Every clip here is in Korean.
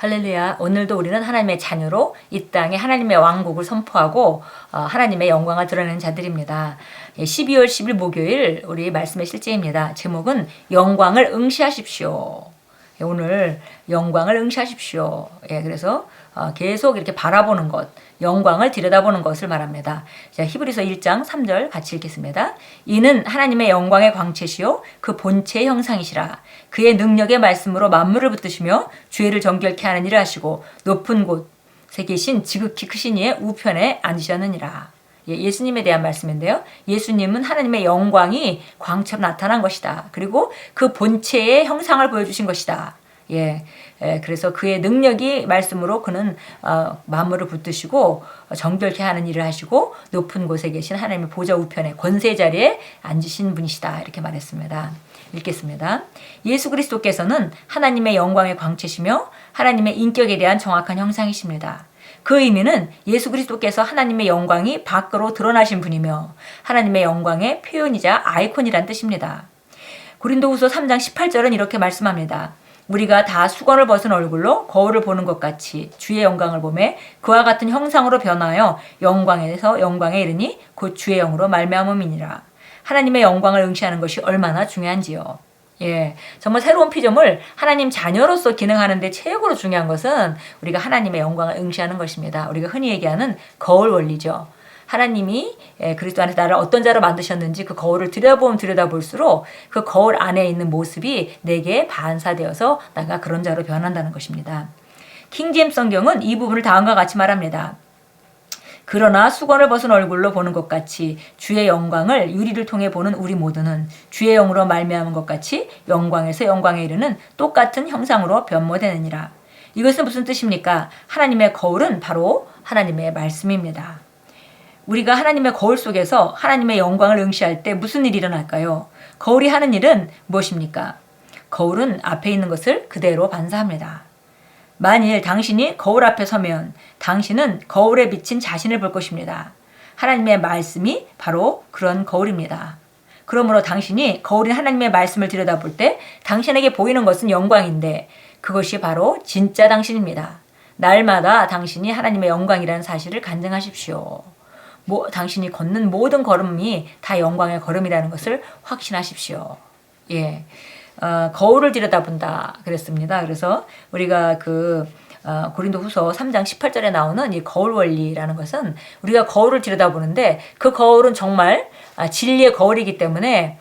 할렐루야. 오늘도 우리는 하나님의 자녀로 이 땅에 하나님의 왕국을 선포하고 하나님의 영광을 드러내는 자들입니다. 12월 10일 목요일 우리 말씀의 실제입니다. 제목은 영광을 응시하십시오. 오늘 영광을 응시하십시오. 그래서 계속 이렇게 바라보는 것, 영광을 들여다보는 것을 말합니다. 자, 히브리서 1장 3절 같이 읽겠습니다. 이는 하나님의 영광의 광채시요 그 본체의 형상이시라. 그의 능력의 말씀으로 만물을 붙드시며 죄를 정결케 하는 일을 하시고 높은 곳에 계신 지극히 크신 이의 우편에 앉으셨느니라. 예수님에 대한 말씀인데요. 예수님은 하나님의 영광이 광채로 나타난 것이다. 그리고 그 본체의 형상을 보여주신 것이다. 그래서 그의 능력이 말씀으로 그는 만물을 붙드시고 정결케 하는 일을 하시고 높은 곳에 계신 하나님의 보좌 우편에 권세 자리에 앉으신 분이시다. 이렇게 말했습니다. 읽겠습니다. 예수 그리스도께서는 하나님의 영광의 광채시며 하나님의 인격에 대한 정확한 형상이십니다. 그 의미는 예수 그리스도께서 하나님의 영광이 밖으로 드러나신 분이며 하나님의 영광의 표현이자 아이콘이란 뜻입니다. 고린도후서 3장 18절은 이렇게 말씀합니다. 우리가 다 수건을 벗은 얼굴로 거울을 보는 것 같이 주의 영광을 보매 그와 같은 형상으로 변하여 영광에서 영광에 이르니 곧 주의 영으로 말미암음이니라. 하나님의 영광을 응시하는 것이 얼마나 중요한지요. 정말 새로운 피조물 하나님 자녀로서 기능하는 데 최고로 중요한 것은 우리가 하나님의 영광을 응시하는 것입니다. 우리가 흔히 얘기하는 거울 원리죠. 하나님이 그리스도 안에서 나를 어떤 자로 만드셨는지 그 거울을 들여다볼수록 그 거울 안에 있는 모습이 내게 반사되어서 내가 그런 자로 변한다는 것입니다. 킹제임스 성경은 이 부분을 다음과 같이 말합니다. 그러나 수건을 벗은 얼굴로 보는 것 같이 주의 영광을 유리를 통해 보는 우리 모두는 주의 영으로 말미암은 것 같이 영광에서 영광에 이르는 똑같은 형상으로 변모되느니라. 이것은 무슨 뜻입니까? 하나님의 거울은 바로 하나님의 말씀입니다. 우리가 하나님의 거울 속에서 하나님의 영광을 응시할 때 무슨 일이 일어날까요? 거울이 하는 일은 무엇입니까? 거울은 앞에 있는 것을 그대로 반사합니다. 만일 당신이 거울 앞에 서면 당신은 거울에 비친 자신을 볼 것입니다. 하나님의 말씀이 바로 그런 거울입니다. 그러므로 당신이 거울인 하나님의 말씀을 들여다볼 때 당신에게 보이는 것은 영광인데 그것이 바로 진짜 당신입니다. 날마다 당신이 하나님의 영광이라는 사실을 간증하십시오. 당신이 걷는 모든 걸음이 다 영광의 걸음이라는 것을 확신하십시오. 거울을 들여다본다 그랬습니다. 그래서 우리가 고린도후서 3장 18절에 나오는 이 거울 원리라는 것은 우리가 거울을 들여다보는데 그 거울은 정말 진리의 거울이기 때문에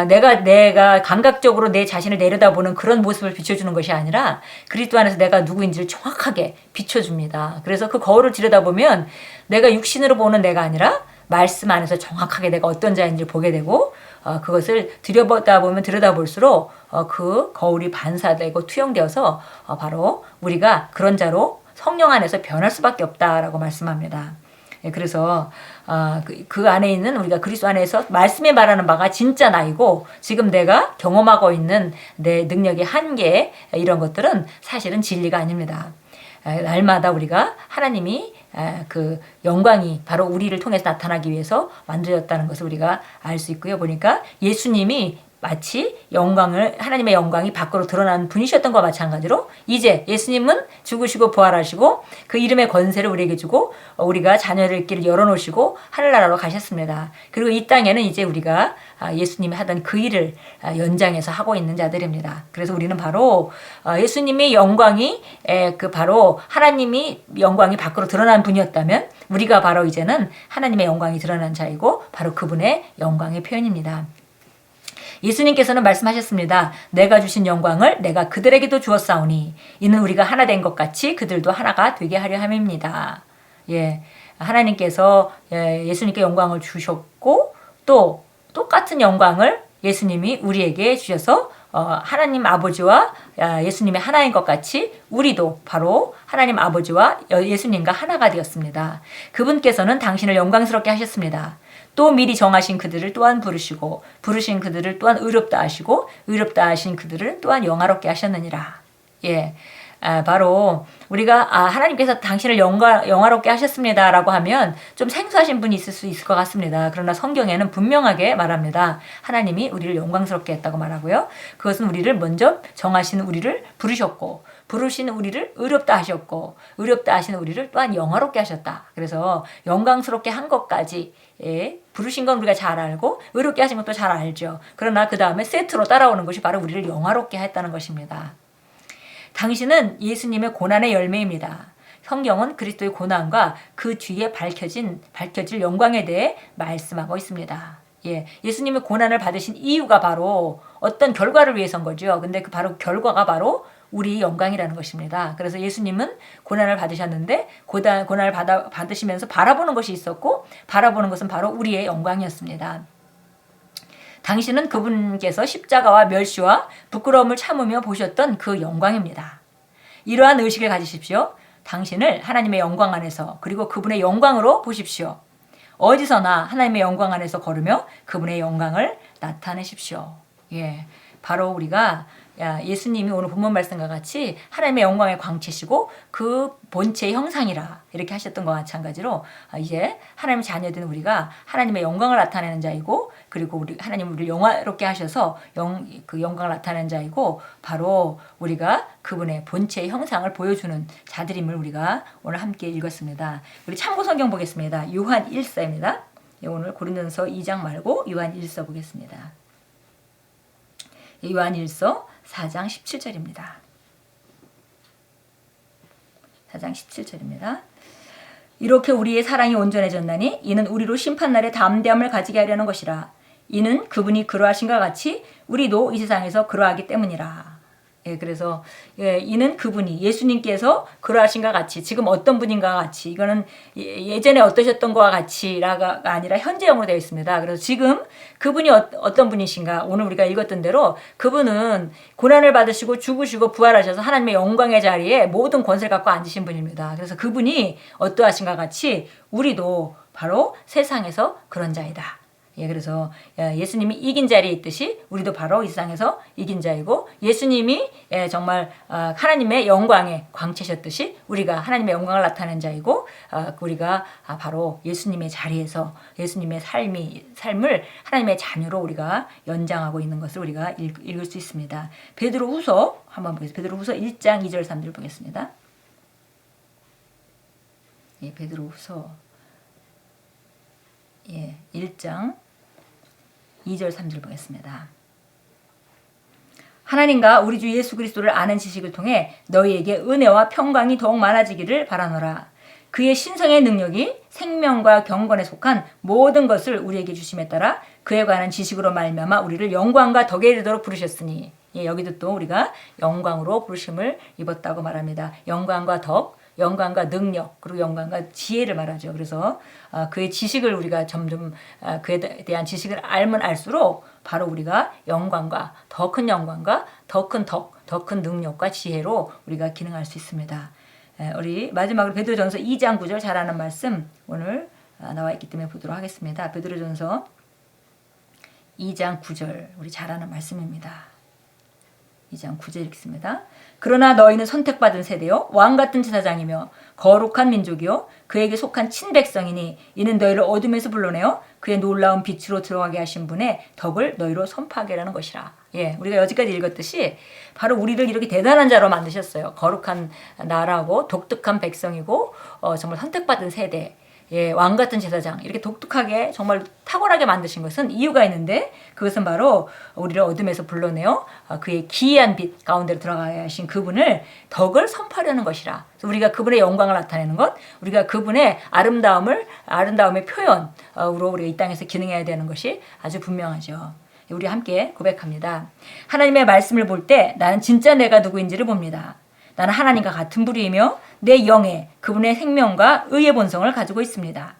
내가 감각적으로 내 자신을 내려다보는 그런 모습을 비춰주는 것이 아니라 그리스도 안에서 내가 누구인지를 정확하게 비춰줍니다. 그래서 그 거울을 들여다보면 내가 육신으로 보는 내가 아니라 말씀 안에서 정확하게 내가 어떤 자인지를 보게 되고 그것을 들여다볼수록 그 거울이 반사되고 투영되어서 바로 우리가 그런 자로 성령 안에서 변할 수밖에 없다라고 말씀합니다. 그래서 그 안에 있는 우리가 그리스도 안에서 말씀에 말하는 바가 진짜 나이고 지금 내가 경험하고 있는 내 능력의 한계 이런 것들은 사실은 진리가 아닙니다. 날마다 우리가 하나님이 그 영광이 바로 우리를 통해서 나타나기 위해서 만들어졌다는 것을 우리가 알 수 있고요. 보니까 예수님이 마치 하나님의 영광이 밖으로 드러난 분이셨던 것과 마찬가지로 이제 예수님은 죽으시고 부활하시고 그 이름의 권세를 우리에게 주고 우리가 자녀의 길을 열어놓으시고 하늘나라로 가셨습니다. 그리고 이 땅에는 이제 우리가 예수님이 하던 그 일을 연장해서 하고 있는 자들입니다. 그래서 우리는 바로 예수님의 영광이 바로 하나님이 영광이 밖으로 드러난 분이었다면 우리가 바로 이제는 하나님의 영광이 드러난 자이고 바로 그분의 영광의 표현입니다. 예수님께서는 말씀하셨습니다. 내가 주신 영광을 내가 그들에게도 주었사오니 이는 우리가 하나 된 것 같이 그들도 하나가 되게 하려 함입니다. 하나님께서 예수님께 영광을 주셨고 또 똑같은 영광을 예수님이 우리에게 주셔서 하나님 아버지와 예수님이 하나인 것 같이 우리도 바로 하나님 아버지와 예수님과 하나가 되었습니다. 그분께서는 당신을 영광스럽게 하셨습니다. 또 미리 정하신 그들을 또한 부르시고 부르신 그들을 또한 의롭다 하시고 의롭다 하신 그들을 또한 영화롭게 하셨느니라. 바로 우리가 하나님께서 당신을 영화롭게 하셨습니다라고 하면 좀 생소하신 분이 있을 수 있을 것 같습니다. 그러나 성경에는 분명하게 말합니다. 하나님이 우리를 영광스럽게 했다고 말하고요. 그것은 우리를 먼저 정하신 우리를 부르셨고 부르신 우리를 의롭다 하셨고 의롭다 하신 우리를 또한 영화롭게 하셨다. 그래서 영광스럽게 한 것까지 부르신 건 우리가 잘 알고 의롭게 하신 것도 잘 알죠. 그러나 그 다음에 세트로 따라오는 것이 바로 우리를 영화롭게 했다는 것입니다. 당신은 예수님의 고난의 열매입니다. 성경은 그리스도의 고난과 그 뒤에 밝혀질 영광에 대해 말씀하고 있습니다. 예수님의 고난을 받으신 이유가 바로 어떤 결과를 위해서인 거죠. 근데 그 바로 결과가 바로 우리 영광이라는 것입니다. 그래서 예수님은 고난을 받으셨는데 고난을 받으시면서 바라보는 것이 있었고 바라보는 것은 바로 우리의 영광이었습니다. 당신은 그분께서 십자가와 멸시와 부끄러움을 참으며 보셨던 그 영광입니다. 이러한 의식을 가지십시오. 당신을 하나님의 영광 안에서 그리고 그분의 영광으로 보십시오. 어디서나 하나님의 영광 안에서 걸으며 그분의 영광을 나타내십시오. 바로 우리가 예수님이 오늘 본문 말씀과 같이 하나님의 영광의 광채시고 그 본체의 형상이라 이렇게 하셨던 것과 마찬가지로 이제 하나님의 자녀된 우리가 하나님의 영광을 나타내는 자이고 그리고 하나님 우리를 영화롭게 하셔서 그 영광을 나타내는 자이고 바로 우리가 그분의 본체의 형상을 보여주는 자들임을 우리가 오늘 함께 읽었습니다. 우리 참고 성경 보겠습니다. 요한 1서입니다. 오늘 고린도전서 2장 말고 요한 1서 보겠습니다. 요한 1서 4장 17절입니다. 4장 17절입니다. 이렇게 우리의 사랑이 온전해졌나니 이는 우리로 심판날에 담대함을 가지게 하려는 것이라. 이는 그분이 그러하신과 같이 우리도 이 세상에서 그러하기 때문이라. 그래서 이는 그분이 예수님께서 그러하신과 같이 지금 어떤 분인가 같이 이거는 예전에 어떠셨던 것과 같이가 아니라 현재형으로 되어 있습니다. 그래서 지금 그분이 어떤 분이신가 오늘 우리가 읽었던 대로 그분은 고난을 받으시고 죽으시고 부활하셔서 하나님의 영광의 자리에 모든 권세를 갖고 앉으신 분입니다. 그래서 그분이 어떠하신가 같이 우리도 바로 세상에서 그런 자이다. 그래서 예수님이 이긴 자리에 있듯이 우리도 바로 이 세상에서 이긴 자이고 예수님이 정말 하나님의 영광의 광채셨듯이 우리가 하나님의 영광을 나타낸 자이고 우리가 바로 예수님의 자리에서 예수님의 삶을 하나님의 자녀로 우리가 연장하고 있는 것을 우리가 읽을 수 있습니다. 베드로후서 한번 보겠습니다. 베드로후서 1장 2절 3절 보겠습니다. 베드로후서 1장 2절 3절 보겠습니다. 하나님과 우리 주 예수 그리스도를 아는 지식을 통해 너희에게 은혜와 평강이 더욱 많아지기를 바라노라. 그의 신성의 능력이 생명과 경건에 속한 모든 것을 우리에게 주심에 따라 그에 관한 지식으로 말미암아 우리를 영광과 덕에 이르도록 부르셨으니 여기도 또 우리가 영광으로 부르심을 입었다고 말합니다. 영광과 덕, 영광과 능력 그리고 영광과 지혜를 말하죠. 그래서 그의 지식을 우리가 점점 그에 대한 지식을 알면 알수록 바로 우리가 영광과 더 큰 영광과 더 큰 덕, 더 큰 능력과 지혜로 우리가 기능할 수 있습니다. 우리 마지막으로 베드로전서 2장 9절 잘 아는 말씀 오늘 나와 있기 때문에 보도록 하겠습니다. 베드로전서 2장 9절 우리 잘 아는 말씀입니다. 2장 9절 읽습니다. 그러나 너희는 선택받은 세대요 왕같은 제사장이며 거룩한 민족이요 그에게 속한 친백성이니 이는 너희를 어둠에서 불러내어 그의 놀라운 빛으로 들어가게 하신 분의 덕을 너희로 선포하게 하라는 것이라. 우리가 여기까지 읽었듯이 바로 우리를 이렇게 대단한 자로 만드셨어요. 거룩한 나라고 독특한 백성이고 정말 선택받은 세대 왕같은 제사장 이렇게 독특하게 정말 탁월하게 만드신 것은 이유가 있는데 그것은 바로 우리를 어둠에서 불러내어 그의 기이한 빛 가운데로 들어가게 하신 그분을 덕을 선포하려는 것이라. 그래서 우리가 그분의 영광을 나타내는 것 우리가 그분의 아름다움의 표현으로 우리가 이 땅에서 기능해야 되는 것이 아주 분명하죠. 우리 함께 고백합니다. 하나님의 말씀을 볼 때 나는 진짜 내가 누구인지를 봅니다. 나는 하나님과 같은 부류이며 내 영에 그분의 생명과 의의 본성을 가지고 있습니다.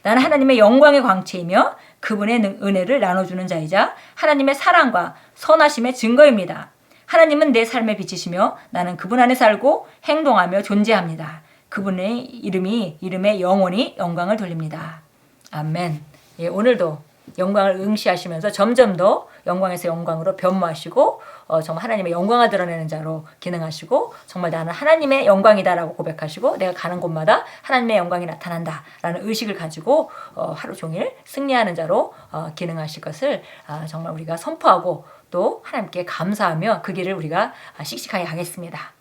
나는 하나님의 영광의 광채이며 그분의 은혜를 나눠주는 자이자 하나님의 사랑과 선하심의 증거입니다. 하나님은 내 삶의 빛이시며 나는 그분 안에 살고 행동하며 존재합니다. 그분의 이름에 영원히 영광을 돌립니다. 아멘. 오늘도 영광을 응시하시면서 점점 더 영광에서 영광으로 변모하시고 정말 하나님의 영광을 드러내는 자로 기능하시고 정말 나는 하나님의 영광이다라고 고백하시고 내가 가는 곳마다 하나님의 영광이 나타난다라는 의식을 가지고 하루 종일 승리하는 자로 기능하실 것을 정말 우리가 선포하고 또 하나님께 감사하며 그 길을 우리가 씩씩하게 가겠습니다.